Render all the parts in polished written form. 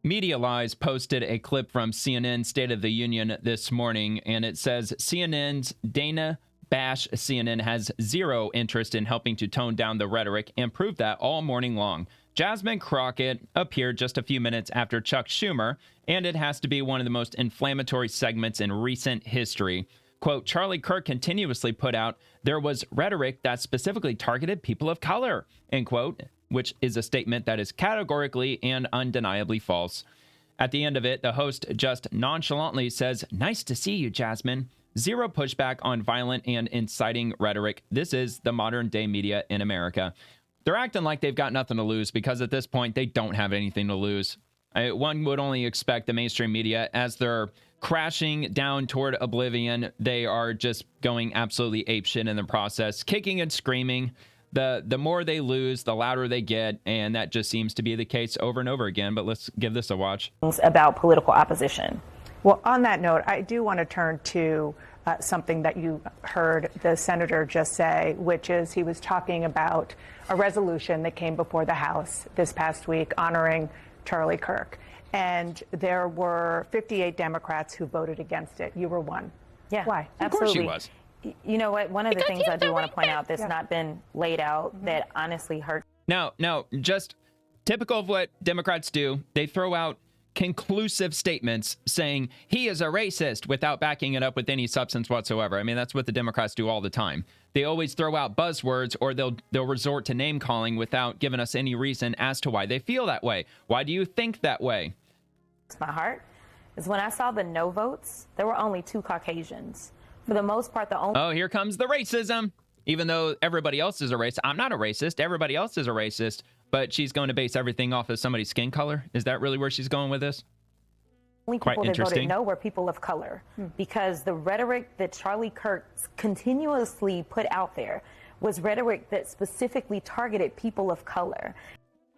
Media Lies posted a clip from CNN State of the Union this morning, and it says CNN's Dana Bash CNN has zero interest in helping to tone down the rhetoric and proved that all morning long. Jasmine Crockett appeared just a few minutes after Chuck Shumer, and it has to be one of the most inflammatory segments in recent history. Quote, Charlie Kirk continuously put out, there was rhetoric that specifically targeted people of color, end quote, which is a statement that is categorically and undeniably false. At the end of it, the host just nonchalantly says, nice to see you, Jasmine. Zero pushback on violent and inciting rhetoric. This is the modern day media in America. They're acting like they've got nothing to lose because at this point, they don't have anything to lose. One would only expect the mainstream media, as they're crashing down toward oblivion, they are just going absolutely apeshit in the process, kicking and screaming. The more they lose, the louder they get, and that just seems to be the case over and over again. But let's give this a watch. About political opposition. Well, on that note, I do want to turn to something that you heard the senator just say, which is he was talking about a resolution that came before the House this past week honoring Charlie Kirk. And there were 58 Democrats who voted against it. You were one. Yeah, why? Absolutely. Of course she was. You know what? One of the things I do want to point out that's not been laid out that honestly hurts. Now, just typical of what Democrats do, they throw out conclusive statements saying he is a racist without backing it up with any substance whatsoever. I mean, that's what the Democrats do all the time. They always throw out buzzwords, or they'll resort to name calling without giving us any reason as to why they feel that way. Why do you think that way? My heart is when I saw the no votes, there were only 2 Caucasians. For the most part, the only... Oh, here comes the racism. Even though everybody else is a racist. I'm not a racist. Everybody else is a racist. But she's going to base everything off of somebody's skin color. Is that really where she's going with this? Only people that voted no were people of color. Because the rhetoric that Charlie Kirk continuously put out there was rhetoric that specifically targeted people of color.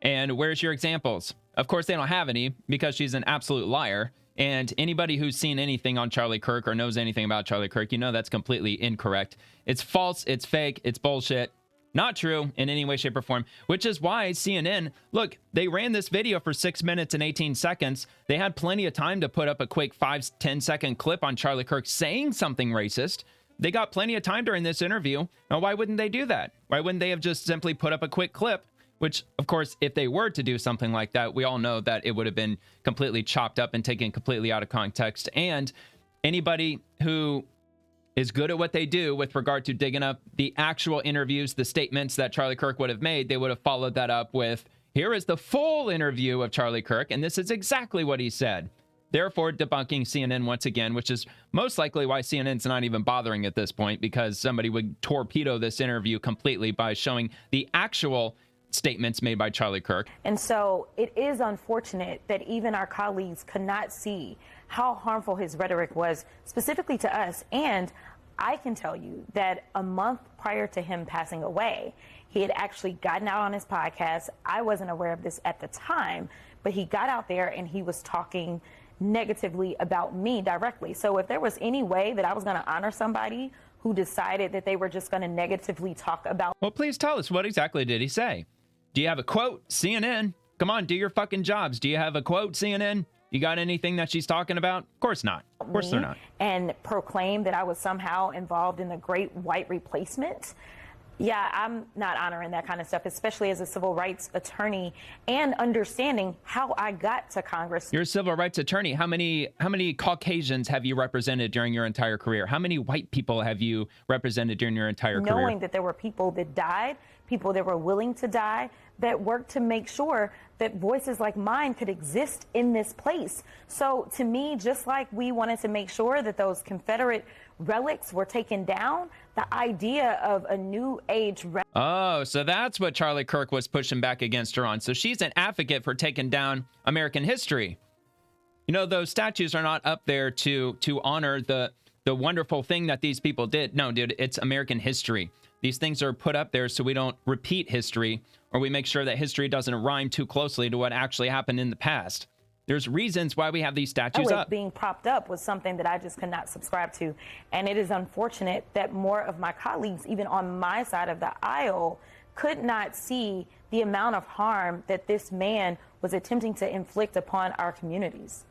And where's your examples? Of course, they don't have any because she's an absolute liar. And anybody who's seen anything on Charlie Kirk or knows anything about Charlie Kirk, you know that's completely incorrect. It's false, it's fake, it's bullshit. Not true in any way, shape, or form, which is why CNN, look, they ran this video for 6 minutes and 18 seconds. They had plenty of time to put up a quick 5-10 second clip on Charlie Kirk saying something racist. They got plenty of time during this interview. Now, why wouldn't they do that? Why wouldn't they have just simply put up a quick clip? Which, of course, if they were to do something like that, we all know that it would have been completely chopped up and taken completely out of context. And anybody who is good at what they do with regard to digging up the actual interviews, the statements that Charlie Kirk would have made, they would have followed that up with, here is the full interview of Charlie Kirk, and this is exactly what he said. Therefore, debunking CNN once again, which is most likely why CNN's not even bothering at this point, because somebody would torpedo this interview completely by showing the actual statements made by Charlie Kirk. And so it is unfortunate that even our colleagues could not see how harmful his rhetoric was specifically to us. And I can tell you that a month prior to him passing away, he had actually gotten out on his podcast. I wasn't aware of this at the time, but he got out there and he was talking negatively about me directly. So if there was any way that I was going to honor somebody who decided that they were just going to negatively talk about... Well, please tell us, what exactly did he say? Do you have a quote, CNN? Come on, do your fucking jobs. Do you have a quote, CNN? You got anything that she's talking about? Of course not. Of course they're not. And proclaim that I was somehow involved in the great white replacement. Yeah, I'm not honoring that kind of stuff, especially as a civil rights attorney and understanding how I got to Congress. You're a civil rights attorney. How many Caucasians have you represented during your entire career? How many white people have you represented during your entire career? Knowing that there were people that died, people that were willing to die, that worked to make sure that voices like mine could exist in this place. So to me, just like we wanted to make sure that those Confederate relics were taken down, the idea of a new age... Oh, so that's what Charlie Kirk was pushing back against her on. So she's an advocate for taking down American history. You know, those statues are not up there to honor the wonderful thing that these people did. No, dude, it's American history. These things are put up there so we don't repeat history, or we make sure that history doesn't rhyme too closely to what actually happened in the past. There's reasons why we have these statues up. Being propped up was something that I just could not subscribe to. And it is unfortunate that more of my colleagues, even on my side of the aisle, could not see the amount of harm that this man was attempting to inflict upon our communities.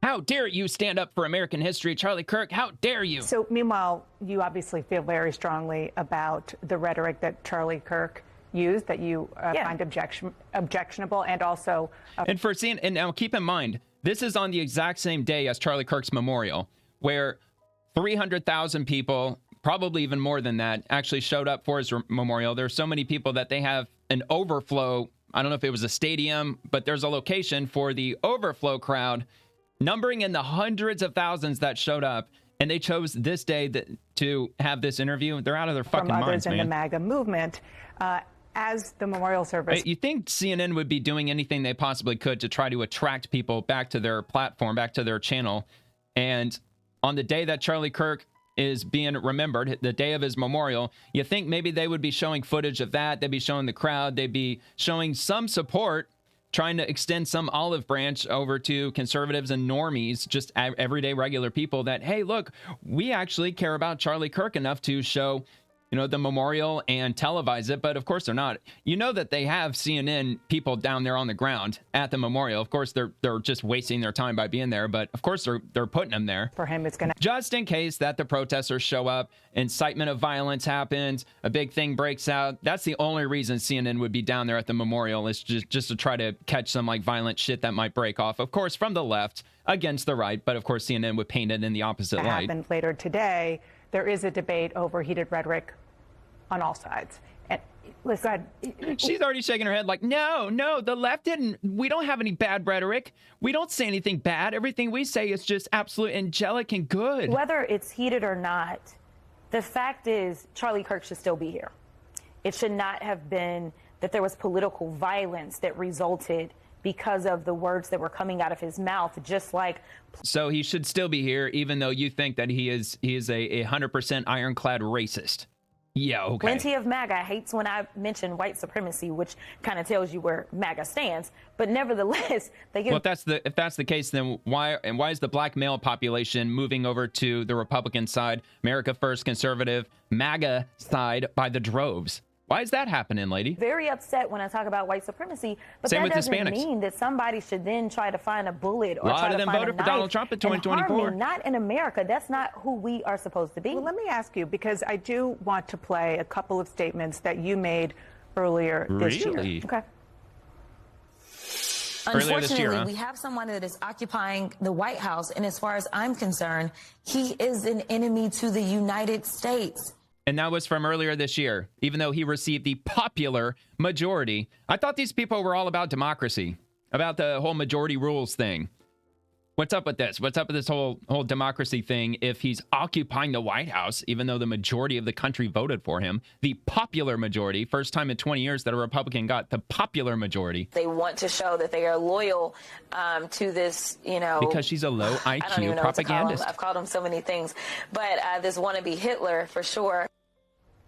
How dare you stand up for American history, Charlie Kirk? How dare you? So meanwhile, you obviously feel very strongly about the rhetoric that Charlie Kirk used, that you find objectionable, and also... And for seeing, and now keep in mind, this is on the exact same day as Charlie Kirk's memorial, where 300,000 people, probably even more than that, actually showed up for his memorial. There are so many people that they have an overflow. I don't know if it was a stadium, but there's a location for the overflow crowd, numbering in the hundreds of thousands that showed up. And they chose this day to have this interview. They're out of their fucking minds, man. From others in the MAGA movement. As the memorial service... You think CNN would be doing anything they possibly could to try to attract people back to their platform, back to their channel. And on the day that Charlie Kirk is being remembered, the day of his memorial, you think maybe they would be showing footage of that. They'd be showing the crowd. They'd be showing some support, trying to extend some olive branch over to conservatives and normies, just everyday regular people that, hey, look, we actually care about Charlie Kirk enough to show, you know, the memorial and televise it. But of course they're not. You know that they have CNN people down there on the ground at the memorial. Of course they're just wasting their time by being there, but of course they're putting them there. For him, it's gonna... Just in case that the protesters show up, incitement of violence happens, a big thing breaks out. That's the only reason CNN would be down there at the memorial, is just to try to catch some like violent shit that might break off. Of course, from the left against the right, but of course CNN would paint it in the opposite light. Happened later today. There is a debate over heated rhetoric on all sides. And listen, she's already shaking her head like, no, the left didn't. We don't have any bad rhetoric. We don't say anything bad. Everything we say is just absolute angelic and good. Whether it's heated or not, the fact is Charlie Kirk should still be here. It should not have been that there was political violence that resulted because of the words that were coming out of his mouth, just like... So he should still be here, even though you think that he is a 100% ironclad racist. Yeah, okay. Plenty of MAGA hates when I mention white supremacy, which kind of tells you where MAGA stands. But nevertheless, they give... Well, if that's the case, then why is the black male population moving over to the Republican side, America First, conservative, MAGA side by the droves? Why is that happening, lady? Very upset when I talk about white supremacy, but Same that with doesn't Hispanics. mean that somebody should then try to find a bullet or A lot try of to them find voted a for knife Donald Trump in and harm 2024. me. Not in America. That's not who we are supposed to be. Well, let me ask you, because I do want to play a couple of statements that you made earlier this year. Really? Okay. Earlier this year, Unfortunately, we have someone that is occupying the White House, and as far as I'm concerned, he is an enemy to the United States. And that was from earlier this year, even though he received the popular majority. I thought these people were all about democracy, about the whole majority rules thing. What's up with this? What's up with this whole democracy thing if he's occupying the White House, even though the majority of the country voted for him? The popular majority, first time in 20 years that a Republican got the popular majority. They want to show that they are loyal to this, you know... Because she's a low I don't even IQ know what to call him. propagandist. I've called him so many things. But this wannabe Hitler, for sure.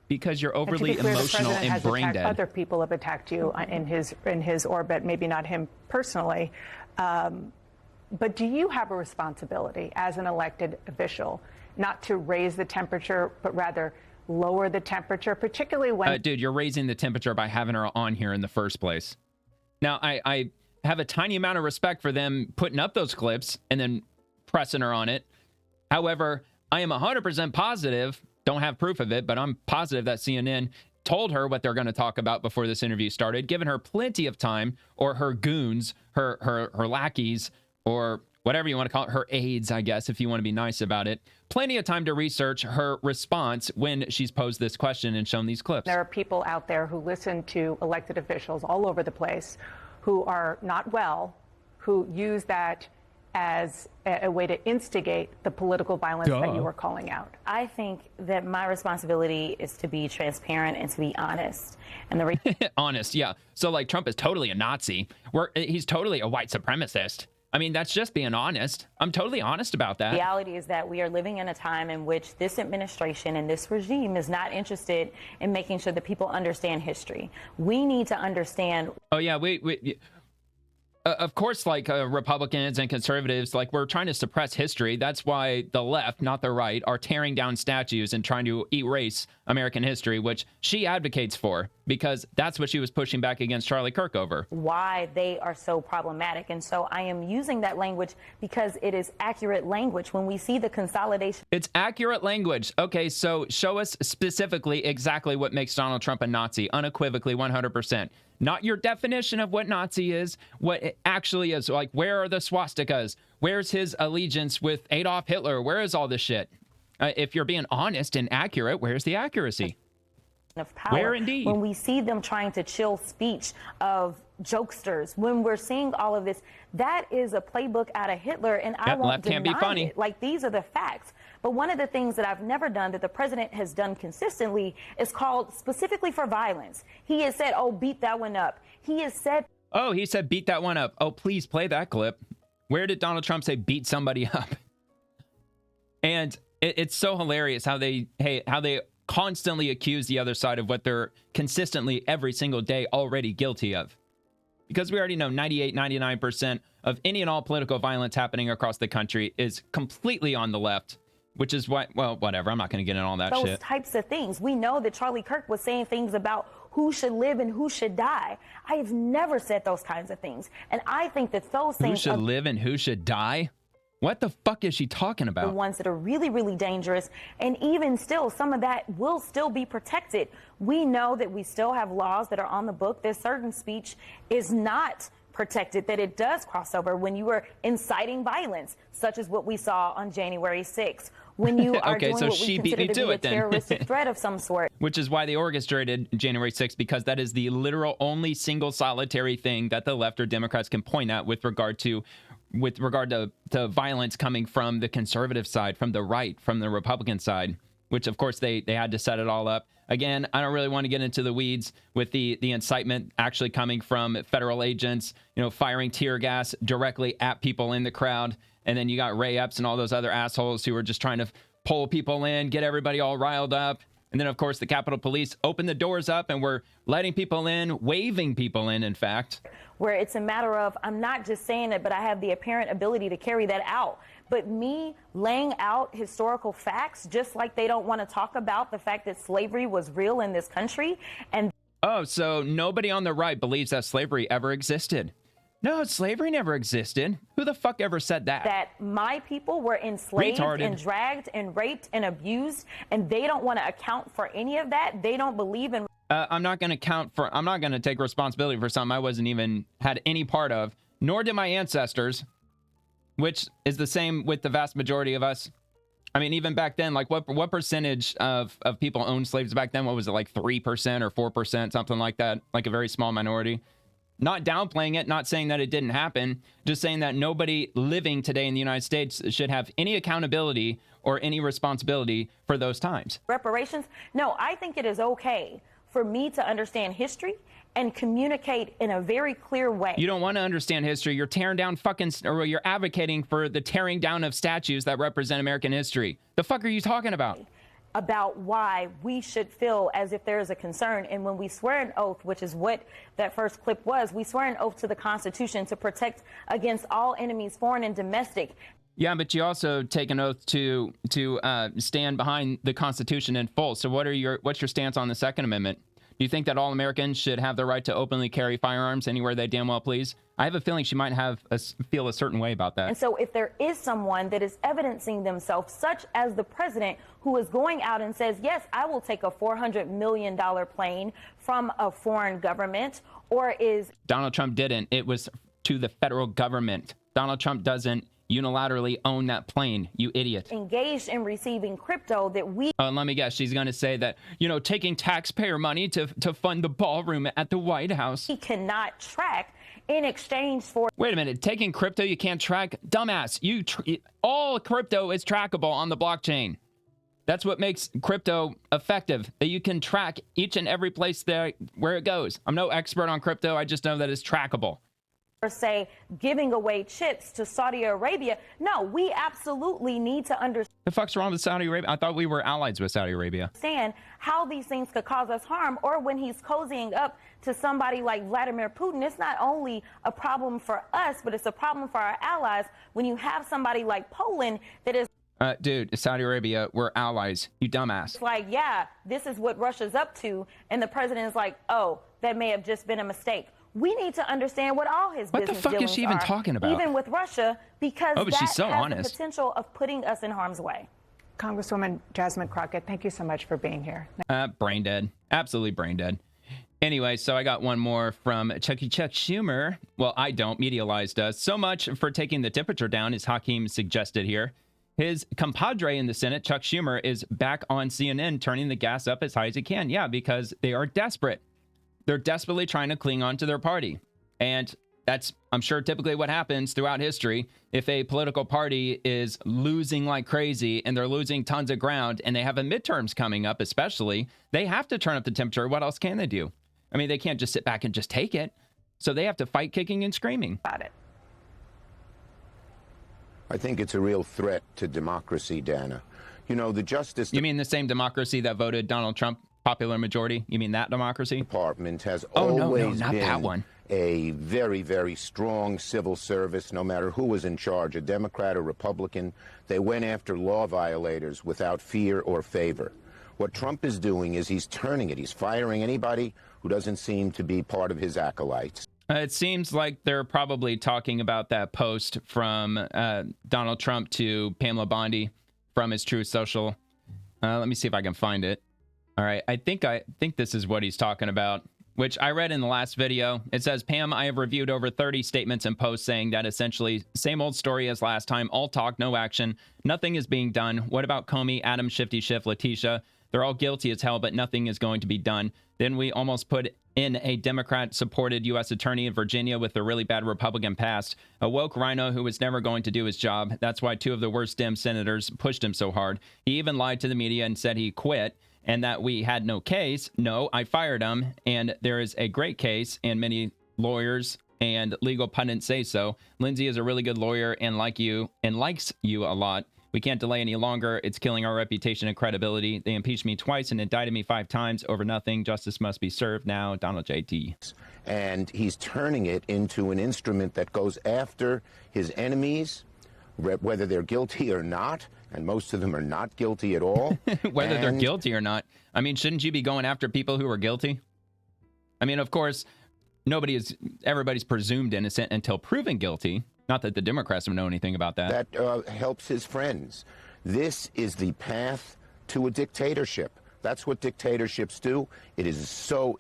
Because you're And to overly be clear, the emotional president and has brain attacked, dead. other people have attacked you in his orbit, maybe not him personally. But do you have a responsibility as an elected official not to raise the temperature, but rather lower the temperature, particularly when... Dude, you're raising the temperature by having her on here in the first place. Now, I have a tiny amount of respect for them putting up those clips and then pressing her on it. However, I am 100% positive, don't have proof of it, but I'm positive that CNN told her what they're going to talk about before this interview started, given her plenty of time, or her goons, her lackeys, or whatever you want to call it, her aides, I guess, if you want to be nice about it. Plenty of time to research her response when she's posed this question and shown these clips. There are people out there who listen to elected officials all over the place who are not well, who use that as a way to instigate the political violence that you were calling out. I think that my responsibility is to be transparent and to be honest. And the Honest, yeah. So, like, Trump is totally a Nazi. He's totally a white supremacist. I mean, that's just being honest. I'm totally honest about that. reality is that we are living in a time in which this administration and this regime is not interested in making sure that people understand history. We need to understand. Oh, yeah. Of course, like Republicans and conservatives, like, we're trying to suppress history. That's why the left, not the right, are tearing down statues and trying to erase American history, which she advocates for. because that's what she was pushing back against Charlie Kirk over. Why they are so problematic. And so I am using that language because it is accurate language. When we see the consolidation. It's accurate language. Okay, so show us specifically exactly what makes Donald Trump a Nazi, unequivocally 100%. Not your definition of what Nazi is, what it actually is. Like, where are the swastikas? Where's his allegiance with Adolf Hitler? Where is all this shit? If you're being honest and accurate, where's the accuracy? Of power. Where indeed? When we see them trying to chill speech of jokesters, when we're seeing all of this, that is a playbook out of Hitler, and I won't deny can't be funny. it. Like, these are the facts. But one of the things that I've never done that the president has done consistently is called specifically for violence. He has said, oh, beat that one up. He has said, oh, he said beat that one up. Oh, please play that clip. Where did Donald Trump say beat somebody up? And it's so hilarious how they constantly accuse the other side of what they're consistently every single day already guilty of. Because we already know 99% of any and all political violence happening across the country is completely on the left, which is why, well, whatever. I'm not going to get into all that those shit. types of things. We know that Charlie Kirk was saying things about who should live and who should die. I have never said those kinds of things. And I think that those things Who should live and who should die? What the fuck is she talking about? The ones that are really, really dangerous. And even still, some of that will still be protected. We know that we still have laws that are on the book that certain speech is not protected, that it does cross over when you are inciting violence, such as what we saw on January 6th. When you are okay, doing so what she we beat me consider to to be a it then. terroristic threat of some sort. Which is why they orchestrated January 6th, because that is the literal only single solitary thing that the left or Democrats can point at with regard to violence coming from the conservative side, from the right, from the Republican side, which of course they had to set it all up. Again, I don't really want to get into the weeds with the incitement actually coming from federal agents, firing tear gas directly at people in the crowd. And then you got Ray Epps and all those other assholes who are just trying to pull people in, get everybody all riled up. And then, of course, the Capitol Police opened the doors up and were letting people in, waving people in fact. Where it's a matter of, I'm not just saying it, but I have the apparent ability to carry that out. But me laying out historical facts, just like they don't want to talk about the fact that slavery was real in this country. And oh, so nobody on the right believes that slavery ever existed. No, slavery never existed. Who the fuck ever said that? That my people were enslaved and dragged and raped and abused, and they don't want to account for any of that. They don't believe in. I'm not going to take responsibility for something I wasn't even had any part of, nor did my ancestors, which is the same with the vast majority of us. I mean, even back then, like what percentage of people owned slaves back then? What was it, like 3% or 4%, something like that, like a very small minority? Not downplaying it, not saying that it didn't happen, just saying that nobody living today in the United States should have any accountability or any responsibility for those times. Reparations? No, I think it is okay for me to understand history and communicate in a very clear way. You don't want to understand history. You're tearing down or you're advocating for the tearing down of statues that represent American history. The fuck are you talking about? About why we should feel as if there is a concern. And when we swear an oath, which is what that first clip was, we swear an oath to the Constitution to protect against all enemies, foreign and domestic. Yeah, but you also take an oath to stand behind the Constitution in full. So what's your stance on the Second Amendment? Do you think that all Americans should have the right to openly carry firearms anywhere they damn well please? I have a feeling she might feel a certain way about that. And so if there is someone that is evidencing themselves, such as the president, who is going out and says, yes, I will take a $400 million plane from a foreign government, or is... Donald Trump didn't. It was to the federal government. Donald Trump doesn't unilaterally own that plane, you idiot. Engaged in receiving crypto that we... Let me guess, she's going to say that, taking taxpayer money to fund the ballroom at the White House. He cannot track in exchange for... Wait a minute, taking crypto you can't track? Dumbass, all crypto is trackable on the blockchain. That's what makes crypto effective, that you can track each and every place there where it goes. I'm no expert on crypto, I just know that it's trackable. Say giving away chips to Saudi Arabia. No, we absolutely need to understand. The fuck's wrong with Saudi Arabia? I thought we were allies with Saudi Arabia. Understand how these things could cause us harm, or when he's cozying up to somebody like Vladimir Putin, it's not only a problem for us, but it's a problem for our allies when you have somebody like Poland that is... Dude, Saudi Arabia, we're allies. You dumbass. It's like, yeah, this is what Russia's up to. And the president is like, oh, that may have just been a mistake. We need to understand what all his business What the fuck is she even talking about? Even with Russia, because but that she's so has honest. the potential of putting us in harm's way. Congresswoman Jasmine Crockett, thank you so much for being here. Brain dead. Absolutely brain dead. Anyway, so I got one more from Chuck Shumer. Well, I don't. Medialize does. So much for taking the temperature down, as Hakeem suggested here. His compadre in the Senate, Chuck Schumer, is back on CNN turning the gas up as high as he can. Yeah, because they are desperate. They're desperately trying to cling on to their party. And that's, I'm sure, typically what happens throughout history. If a political party is losing like crazy and they're losing tons of ground and they have a midterms coming up, especially, they have to turn up the temperature. What else can they do? I mean, they can't just sit back and just take it. So they have to fight kicking and screaming. About it. I think it's a real threat to democracy, Dana. You know, the Justice You mean the same democracy that voted Donald Trump popular majority? You mean that democracy? Department has no, always not been that one. A very, very strong civil service, no matter who was in charge, a Democrat or Republican. They went after law violators without fear or favor. What Trump is doing is he's turning it. He's firing anybody who doesn't seem to be part of his acolytes. It seems like they're probably talking about that post from Donald Trump to Pamela Bondi from his Truth Social. Let me see if I can find it. All right, I think this is what he's talking about, which I read in the last video. It says, Pam, I have reviewed over 30 statements and posts saying that essentially same old story as last time, all talk, no action, nothing is being done. What about Comey, Adam, Shifty Schiff, Letitia? They're all guilty as hell, but nothing is going to be done. Then we almost put in a Democrat-supported U.S. attorney in Virginia with a really bad Republican past, a woke rhino who was never going to do his job. That's why two of the worst Dem senators pushed him so hard. He even lied to the media and said he quit and that we had no case. No, I fired him, and there is a great case, and many lawyers and legal pundits say so. Lindsay is a really good lawyer and likes you a lot. We can't delay any longer. It's killing our reputation and credibility. They impeached me twice and indicted me 5 times over nothing. Justice must be served now. Donald J.T. And he's turning it into an instrument that goes after his enemies, whether they're guilty or not. And most of them are not guilty at all. Whether they're guilty or not. I mean, shouldn't you be going after people who are guilty? I mean, of course, everybody's presumed innocent until proven guilty. Not that the Democrats would know anything about that. That helps his friends. This is the path to a dictatorship. That's what dictatorships do. It is so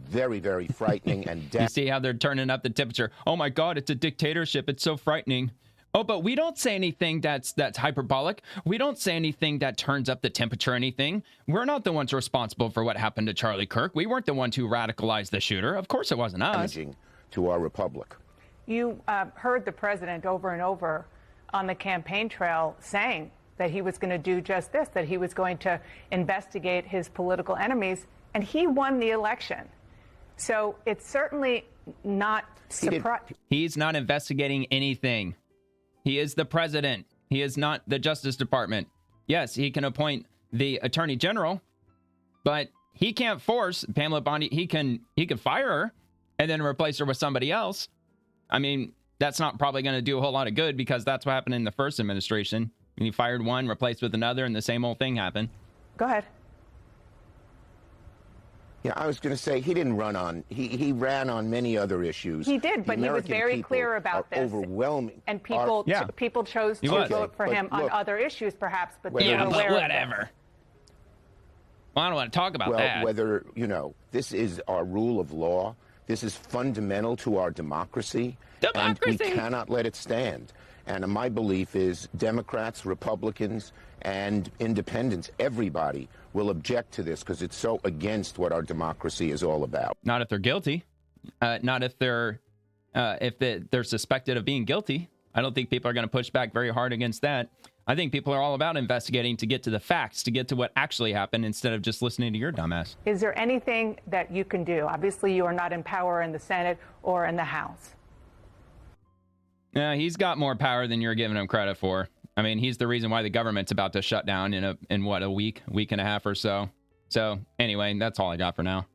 very, very frightening and You see how they're turning up the temperature. Oh my God, it's a dictatorship. It's so frightening. Oh, but we don't say anything that's hyperbolic. We don't say anything that turns up the temperature or anything. We're not the ones responsible for what happened to Charlie Kirk. We weren't the ones who radicalized the shooter. Of course it wasn't us. Damaging to our republic. You heard the president over and over on the campaign trail saying that he was going to do just this, that he was going to investigate his political enemies, and he won the election. So it's certainly not surprising. He's not investigating anything. He is the president. He is not the Justice Department. Yes, he can appoint the Attorney General, but he can't force Pamela Bondi. He can fire her and then replace her with somebody else. I mean, that's not probably going to do a whole lot of good because that's what happened in the first administration. He fired one, replaced with another, and the same old thing happened. Go ahead. Yeah, I was going to say he didn't run on. He ran on many other issues. He did, but he was very clear about this. Overwhelming, and people chose to vote for him on other issues, perhaps. But they were aware whatever. Of well, I don't want to talk about that. Whether this is our rule of law. This is fundamental to our democracy, and we cannot let it stand. And my belief is Democrats, Republicans, and independents, everybody will object to this because it's so against what our democracy is all about. Not if they're guilty. Not if they're suspected of being guilty. I don't think people are going to push back very hard against that. I think people are all about investigating to get to the facts, to get to what actually happened instead of just listening to your dumbass. Is there anything that you can do? Obviously, you are not in power in the Senate or in the House. Yeah, he's got more power than you're giving him credit for. I mean, he's the reason why the government's about to shut down in a week and a half or so. So anyway, that's all I got for now.